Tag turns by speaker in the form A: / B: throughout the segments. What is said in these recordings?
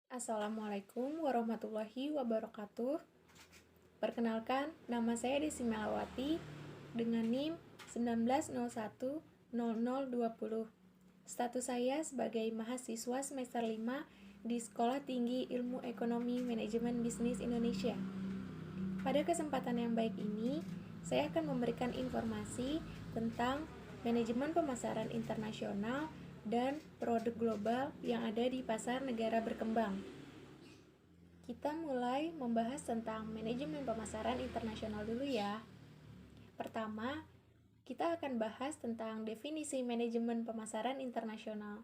A: Assalamualaikum warahmatullahi wabarakatuh. Perkenalkan, nama saya Desi Melawati dengan NIM 19010020. Status saya sebagai mahasiswa semester 5 di Sekolah Tinggi Ilmu Ekonomi Manajemen Bisnis Indonesia. Pada kesempatan yang baik ini, saya akan memberikan informasi tentang manajemen pemasaran internasional dan produk global yang ada di pasar negara berkembang. Kita mulai membahas tentang manajemen pemasaran internasional dulu ya. Pertama, kita akan bahas tentang definisi manajemen pemasaran internasional.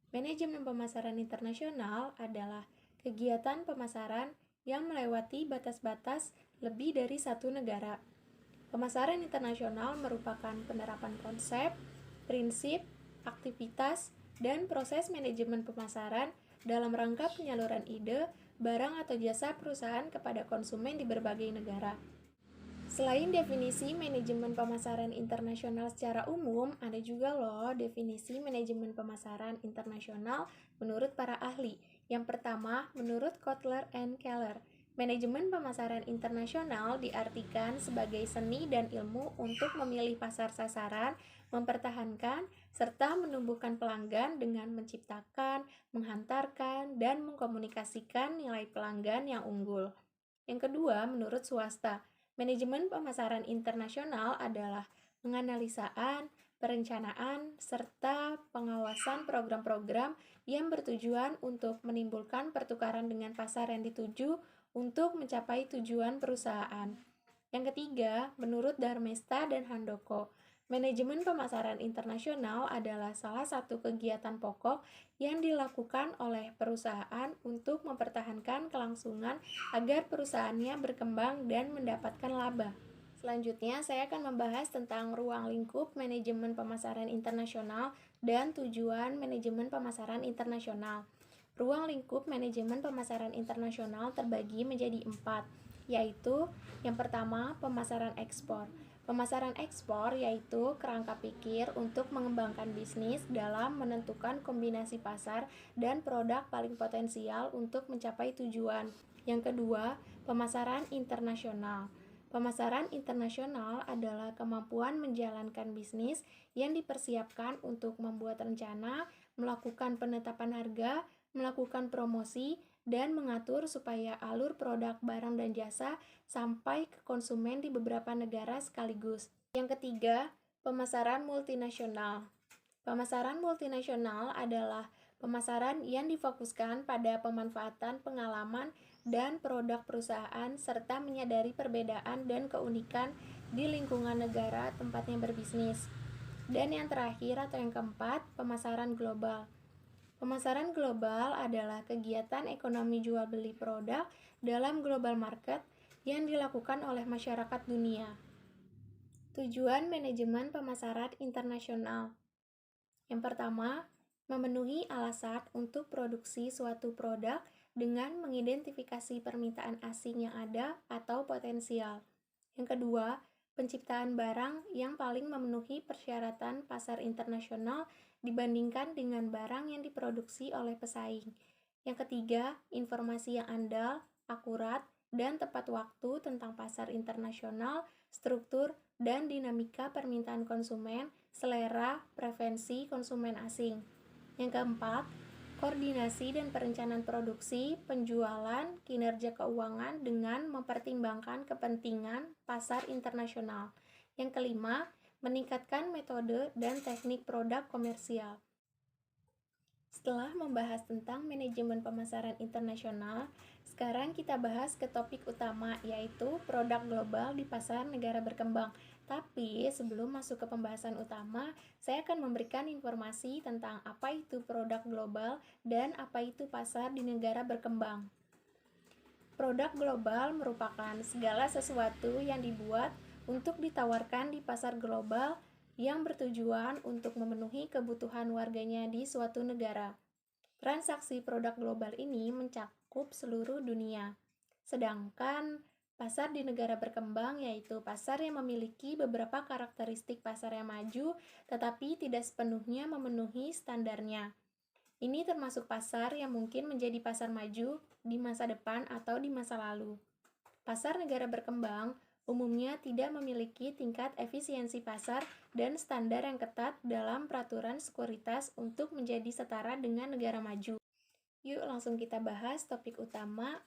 A: Manajemen pemasaran internasional adalah kegiatan pemasaran yang melewati batas-batas lebih dari satu negara. Pemasaran internasional merupakan penerapan konsep, prinsip, aktivitas, dan proses manajemen pemasaran dalam rangka penyaluran ide, barang atau jasa perusahaan kepada konsumen di berbagai negara. Selain definisi manajemen pemasaran internasional secara umum, ada juga loh definisi manajemen pemasaran internasional menurut para ahli. Yang pertama, menurut Kotler and Keller, manajemen pemasaran internasional diartikan sebagai seni dan ilmu untuk memilih pasar sasaran, mempertahankan, serta menumbuhkan pelanggan dengan menciptakan, menghantarkan, dan mengkomunikasikan nilai pelanggan yang unggul. Yang kedua, menurut swasta, manajemen pemasaran internasional adalah penganalisaan, perencanaan, serta pengawasan program-program yang bertujuan untuk menimbulkan pertukaran dengan pasar yang dituju untuk mencapai tujuan perusahaan. Yang ketiga, menurut Darmesta dan Handoko, manajemen pemasaran internasional adalah salah satu kegiatan pokok yang dilakukan oleh perusahaan untuk mempertahankan kelangsungan agar perusahaannya berkembang dan mendapatkan laba. Selanjutnya, saya akan membahas tentang ruang lingkup manajemen pemasaran internasional dan tujuan manajemen pemasaran internasional. Ruang lingkup manajemen pemasaran internasional terbagi menjadi 4, yaitu yang pertama, pemasaran ekspor. Pemasaran ekspor yaitu kerangka pikir untuk mengembangkan bisnis dalam menentukan kombinasi pasar dan produk paling potensial untuk mencapai tujuan. Yang kedua, pemasaran internasional. Pemasaran internasional adalah kemampuan menjalankan bisnis yang dipersiapkan untuk membuat rencana, melakukan penetapan harga, melakukan promosi, dan mengatur supaya alur produk, barang, dan jasa sampai ke konsumen di beberapa negara sekaligus. Yang ketiga, pemasaran multinasional. Pemasaran multinasional adalah pemasaran yang difokuskan pada pemanfaatan pengalaman dan produk perusahaan serta menyadari perbedaan dan keunikan di lingkungan negara tempatnya berbisnis. Dan yang terakhir atau yang keempat, pemasaran global. Pemasaran global adalah kegiatan ekonomi jual beli produk dalam global market yang dilakukan oleh masyarakat dunia. Tujuan manajemen pemasaran internasional. Yang pertama, memenuhi alasan untuk produksi suatu produk dengan mengidentifikasi permintaan asing yang ada atau potensial. Yang kedua, penciptaan barang yang paling memenuhi persyaratan pasar internasional dibandingkan dengan barang yang diproduksi oleh pesaing. Yang ketiga, informasi yang andal, akurat, dan tepat waktu tentang pasar internasional, struktur, dan dinamika permintaan konsumen, selera, preferensi konsumen asing. Yang keempat, koordinasi dan perencanaan produksi, penjualan, kinerja keuangan dengan mempertimbangkan kepentingan pasar internasional. Yang kelima, meningkatkan metode dan teknik produk komersial. Setelah membahas tentang manajemen pemasaran internasional, sekarang kita bahas ke topik utama, yaitu produk global di pasar negara berkembang. Tapi sebelum masuk ke pembahasan utama, saya akan memberikan informasi tentang apa itu produk global dan apa itu pasar di negara berkembang. Produk global merupakan segala sesuatu yang dibuat untuk ditawarkan di pasar global yang bertujuan untuk memenuhi kebutuhan warganya di suatu negara. Transaksi produk global ini mencakup seluruh dunia. Sedangkan pasar di negara berkembang yaitu pasar yang memiliki beberapa karakteristik pasar yang maju tetapi tidak sepenuhnya memenuhi standarnya. Ini termasuk pasar yang mungkin menjadi pasar maju di masa depan atau di masa lalu. Pasar negara berkembang umumnya tidak memiliki tingkat efisiensi pasar dan standar yang ketat dalam peraturan sekuritas untuk menjadi setara dengan negara maju. Yuk langsung kita bahas topik utama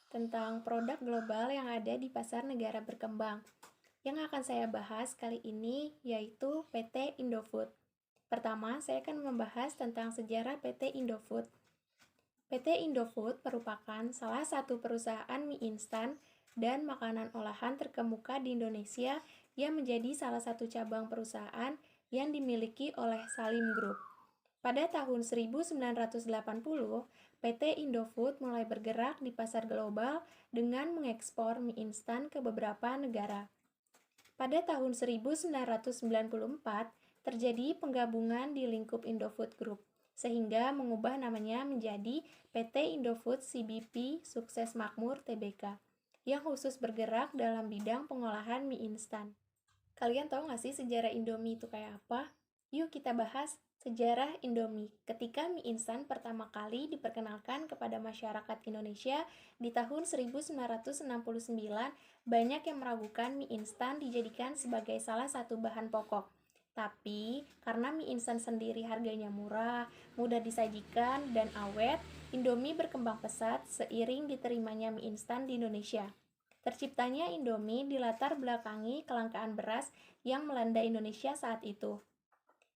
A: tentang produk global yang ada di pasar negara berkembang. Yang akan saya bahas kali ini yaitu PT Indofood. Pertama, saya akan membahas tentang sejarah PT Indofood. PT Indofood merupakan salah satu perusahaan mie instan dan makanan olahan terkemuka di Indonesia yang menjadi salah satu cabang perusahaan yang dimiliki oleh Salim Group. Pada tahun 1980, PT Indofood mulai bergerak di pasar global dengan mengekspor mie instan ke beberapa negara. Pada tahun 1994, terjadi penggabungan di lingkup Indofood Group, sehingga mengubah namanya menjadi PT Indofood CBP Sukses Makmur Tbk, yang khusus bergerak dalam bidang pengolahan mie instan. Kalian tahu nggak sih sejarah Indomie itu kayak apa? Yuk kita bahas sejarah Indomie. Ketika mie instan pertama kali diperkenalkan kepada masyarakat Indonesia di tahun 1969, banyak yang meragukan mie instan dijadikan sebagai salah satu bahan pokok. Tapi, karena mie instan sendiri harganya murah, mudah disajikan, dan awet, Indomie berkembang pesat seiring diterimanya mie instan di Indonesia. Terciptanya Indomie dilatar belakangi kelangkaan beras yang melanda Indonesia saat itu.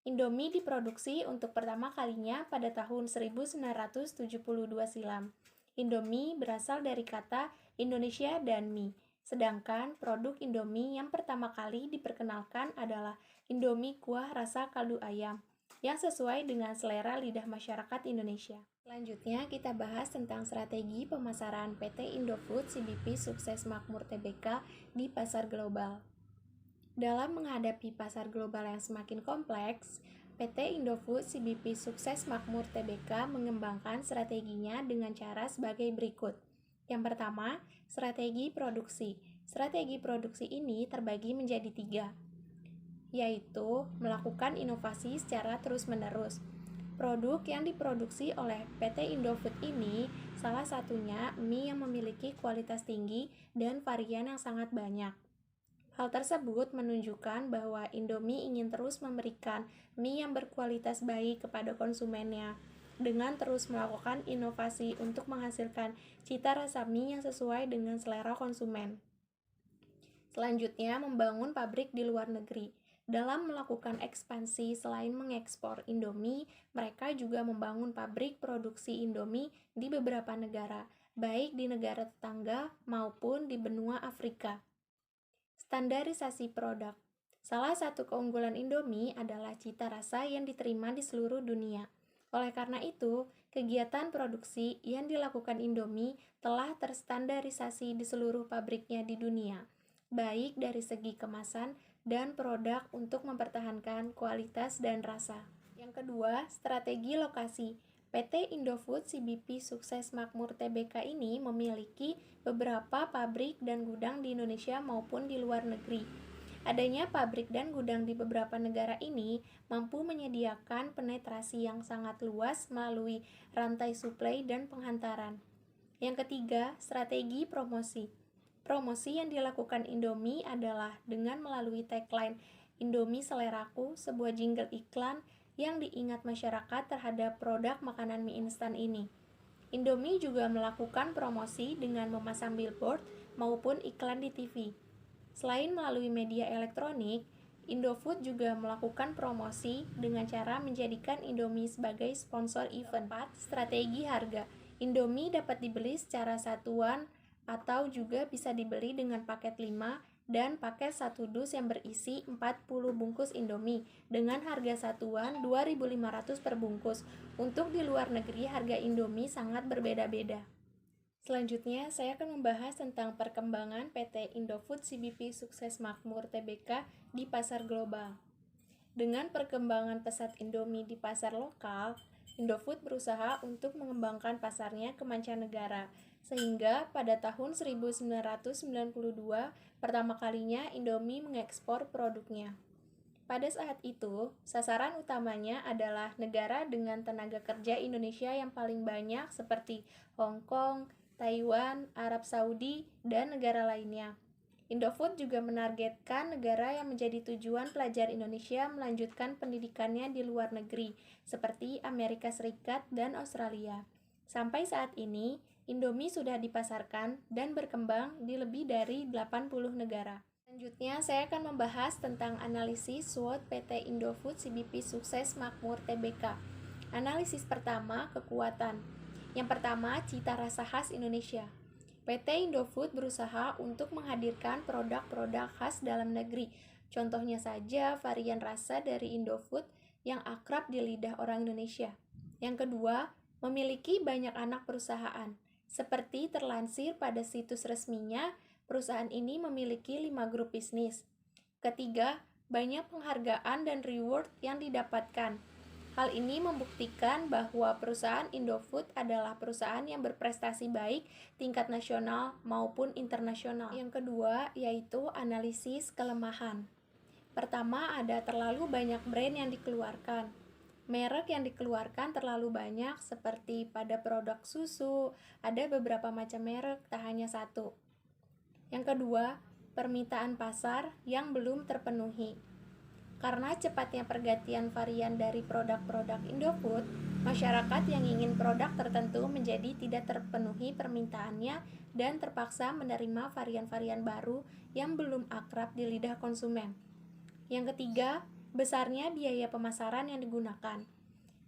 A: Indomie diproduksi untuk pertama kalinya pada tahun 1972 silam. Indomie berasal dari kata Indonesia dan mie, sedangkan produk Indomie yang pertama kali diperkenalkan adalah Indomie kuah rasa kaldu ayam, yang sesuai dengan selera lidah masyarakat Indonesia. Selanjutnya kita bahas tentang strategi pemasaran PT Indofood CBP Sukses Makmur Tbk di pasar global. Dalam menghadapi pasar global yang semakin kompleks, PT Indofood CBP Sukses Makmur Tbk mengembangkan strateginya dengan cara sebagai berikut. Yang pertama, strategi produksi. Strategi produksi ini terbagi menjadi 3, yaitu melakukan inovasi secara terus-menerus. Produk yang diproduksi oleh PT Indofood ini salah satunya mie yang memiliki kualitas tinggi dan varian yang sangat banyak. Hal tersebut menunjukkan bahwa Indomie ingin terus memberikan mie yang berkualitas baik kepada konsumennya dengan terus melakukan inovasi untuk menghasilkan cita rasa mie yang sesuai dengan selera konsumen. Selanjutnya, membangun pabrik di luar negeri. Dalam melakukan ekspansi selain mengekspor Indomie, mereka juga membangun pabrik produksi Indomie di beberapa negara, baik di negara tetangga maupun di benua Afrika. Standarisasi produk. Salah satu keunggulan Indomie adalah cita rasa yang diterima di seluruh dunia. Oleh karena itu, kegiatan produksi yang dilakukan Indomie telah terstandarisasi di seluruh pabriknya di dunia, baik dari segi kemasan dan produk untuk mempertahankan kualitas dan rasa. Yang kedua, strategi lokasi. PT Indofood CBP Sukses Makmur Tbk ini memiliki beberapa pabrik dan gudang di Indonesia maupun di luar negeri. Adanya pabrik dan gudang di beberapa negara ini mampu menyediakan penetrasi yang sangat luas melalui rantai suplai dan penghantaran. Yang ketiga, strategi promosi. Promosi yang dilakukan Indomie adalah dengan melalui tagline Indomie Seleraku, sebuah jingle iklan yang diingat masyarakat terhadap produk makanan mie instan ini. Indomie juga melakukan promosi dengan memasang billboard maupun iklan di TV. Selain melalui media elektronik, Indofood juga melakukan promosi dengan cara menjadikan Indomie sebagai sponsor event. 4. Strategi harga. Indomie dapat dibeli secara satuan atau juga bisa dibeli dengan paket 5 dan paket 1 dus yang berisi 40 bungkus Indomie dengan harga satuan 2.500 per bungkus. Untuk di luar negeri harga Indomie sangat berbeda-beda. Selanjutnya, saya akan membahas tentang perkembangan PT Indofood CBP Sukses Makmur Tbk di pasar global. Dengan perkembangan pesat Indomie di pasar lokal, Indofood berusaha untuk mengembangkan pasarnya ke mancanegara, sehingga pada tahun 1992 pertama kalinya Indomie mengekspor produknya. Pada saat itu, sasaran utamanya adalah negara dengan tenaga kerja Indonesia yang paling banyak seperti Hong Kong, Taiwan, Arab Saudi, dan negara lainnya. Indofood juga menargetkan negara yang menjadi tujuan pelajar Indonesia melanjutkan pendidikannya di luar negeri, seperti Amerika Serikat dan Australia. Sampai saat ini, Indomie sudah dipasarkan dan berkembang di lebih dari 80 negara. Selanjutnya, saya akan membahas tentang analisis SWOT PT Indofood CBP Sukses Makmur Tbk. Analisis pertama, kekuatan. Yang pertama, cita rasa khas Indonesia. PT Indofood berusaha untuk menghadirkan produk-produk khas dalam negeri. Contohnya saja varian rasa dari Indofood yang akrab di lidah orang Indonesia. Yang kedua, memiliki banyak anak perusahaan. Seperti terlansir pada situs resminya, perusahaan ini memiliki 5 grup bisnis. Ketiga, banyak penghargaan dan reward yang didapatkan. Hal ini membuktikan bahwa perusahaan Indofood adalah perusahaan yang berprestasi baik tingkat nasional maupun internasional. Yang kedua, yaitu analisis kelemahan. Pertama, ada terlalu banyak brand yang dikeluarkan. Merek yang dikeluarkan terlalu banyak, seperti pada produk susu, ada beberapa macam merek, tak hanya satu. Yang kedua, permintaan pasar yang belum terpenuhi. Karena cepatnya pergantian varian dari produk-produk Indofood, masyarakat yang ingin produk tertentu menjadi tidak terpenuhi permintaannya dan terpaksa menerima varian-varian baru yang belum akrab di lidah konsumen. Yang ketiga, besarnya biaya pemasaran yang digunakan.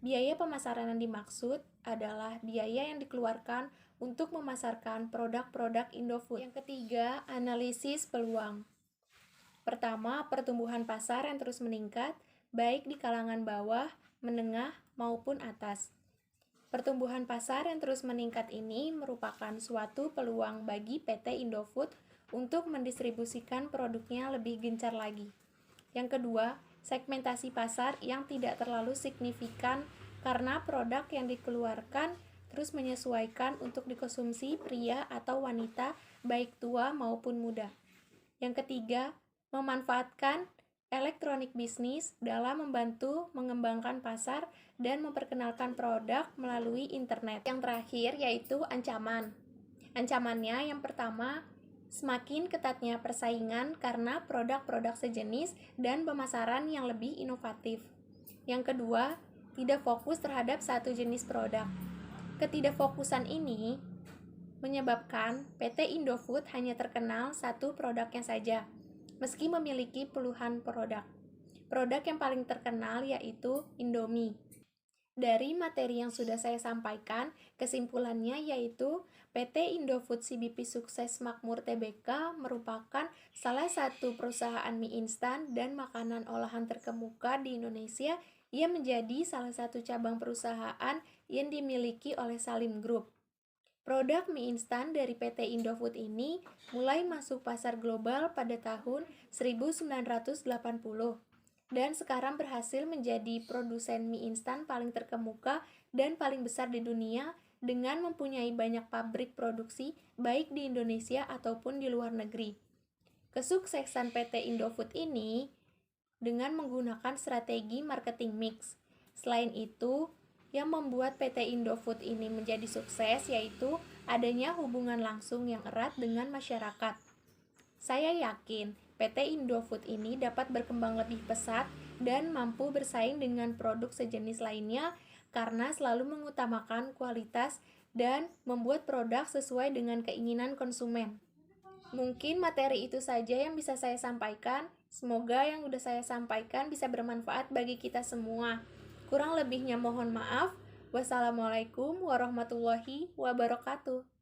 A: Biaya pemasaran yang dimaksud adalah biaya yang dikeluarkan untuk memasarkan produk-produk Indofood. Yang ketiga, analisis peluang. Pertama, pertumbuhan pasar yang terus meningkat, baik di kalangan bawah, menengah, maupun atas. Pertumbuhan pasar yang terus meningkat ini merupakan suatu peluang bagi PT Indofood untuk mendistribusikan produknya lebih gencar lagi. Yang kedua, segmentasi pasar yang tidak terlalu signifikan karena produk yang dikeluarkan terus menyesuaikan untuk dikonsumsi pria atau wanita, baik tua maupun muda. Yang ketiga, memanfaatkan elektronik bisnis dalam membantu mengembangkan pasar dan memperkenalkan produk melalui internet. Yang terakhir yaitu ancaman. Ancamannya yang pertama, semakin ketatnya persaingan karena produk-produk sejenis dan pemasaran yang lebih inovatif. Yang kedua, tidak fokus terhadap satu jenis produk. Ketidakfokusan ini menyebabkan PT Indofood hanya terkenal satu produknya saja, meski memiliki puluhan produk. Produk yang paling terkenal yaitu Indomie. Dari materi yang sudah saya sampaikan, kesimpulannya yaitu PT Indofood CBP Sukses Makmur Tbk merupakan salah satu perusahaan mie instan dan makanan olahan terkemuka di Indonesia yang menjadi salah satu cabang perusahaan yang dimiliki oleh Salim Group. Produk mie instan dari PT Indofood ini mulai masuk pasar global pada tahun 1980 dan sekarang berhasil menjadi produsen mie instan paling terkemuka dan paling besar di dunia dengan mempunyai banyak pabrik produksi baik di Indonesia ataupun di luar negeri. Kesuksesan PT Indofood ini dengan menggunakan strategi marketing mix. Selain itu, yang membuat PT Indofood ini menjadi sukses yaitu adanya hubungan langsung yang erat dengan masyarakat. Saya yakin PT Indofood ini dapat berkembang lebih pesat dan mampu bersaing dengan produk sejenis lainnya karena selalu mengutamakan kualitas dan membuat produk sesuai dengan keinginan konsumen. Mungkin materi itu saja yang bisa saya sampaikan. Semoga yang sudah saya sampaikan bisa bermanfaat bagi kita semua. Kurang lebihnya mohon maaf. Wassalamualaikum warahmatullahi wabarakatuh.